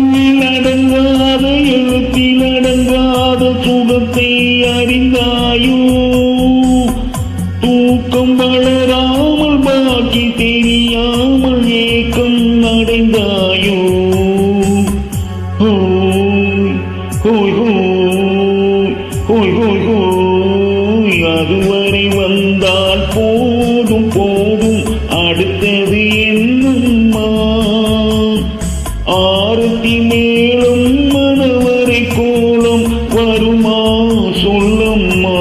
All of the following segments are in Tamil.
சொல்லிலடங்காத எழுத்திலடங்காத சுகத்தை அறிந்தாயோ தூக்கம் வளராமல் பாக்கி தெரியாமல் ஏக்கம் அடைந்தாயோ அதுவரை வந்தால் போதும் போதும் அடுத்தது என்னம்மா ஆரத்தி மேலும் மனவரை கோலம் வருமா சொல்லம்மா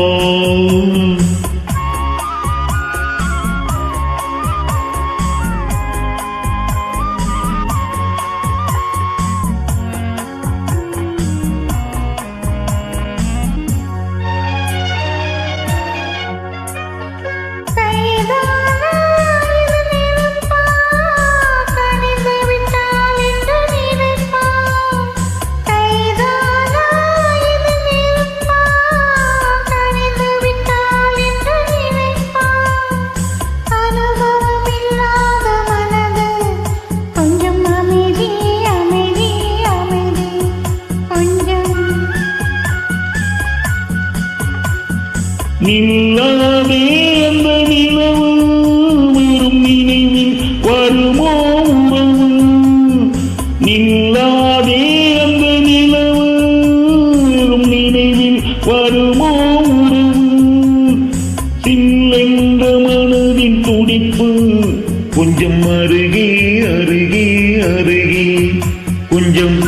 நில்லாதே அந்த நிலவு வெறும் நினைவில் வருமோ உறவு நில்லாதே அந்த நிலவு வெறும் நினைவில் வருமோ உறவு சில்லென்ற மனதின் துடிப்பு கொஞ்சம் அருகே அருகே அருகே கொஞ்சம்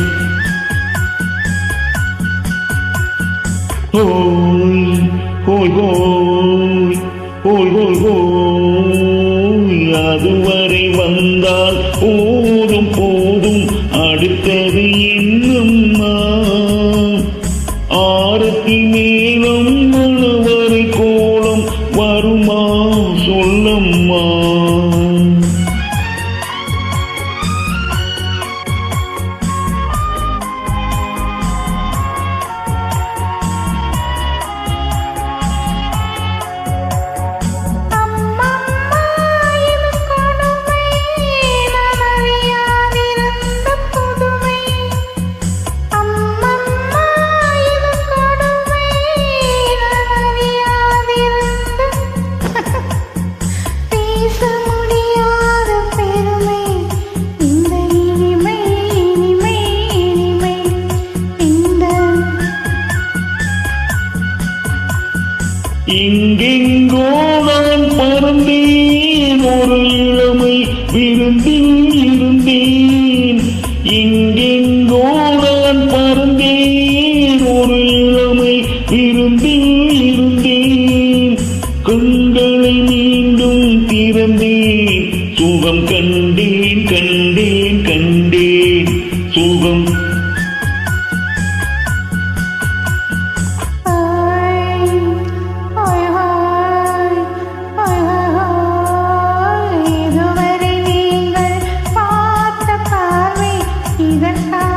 அதுவரை வந்தால் போதும் போதும் அடுத்தது என்னம்மா ஆரத்தி மேலும் மனவரை கோலம் வருமா சொல்லம்மா எங்கெங்கோ நான் பறந்தேன் ஒரு இளமை விருந்தில் இருந்தேன் எங்கெங்கோ நான் பறந்தேன் ஒரு இளமை விருந்தில் இருந்தேன் கண்களை மீண்டும் திறந்தேன் சுகம் கண்டேன் கண்டேன் கண்டேன் சுகம் இதற்காக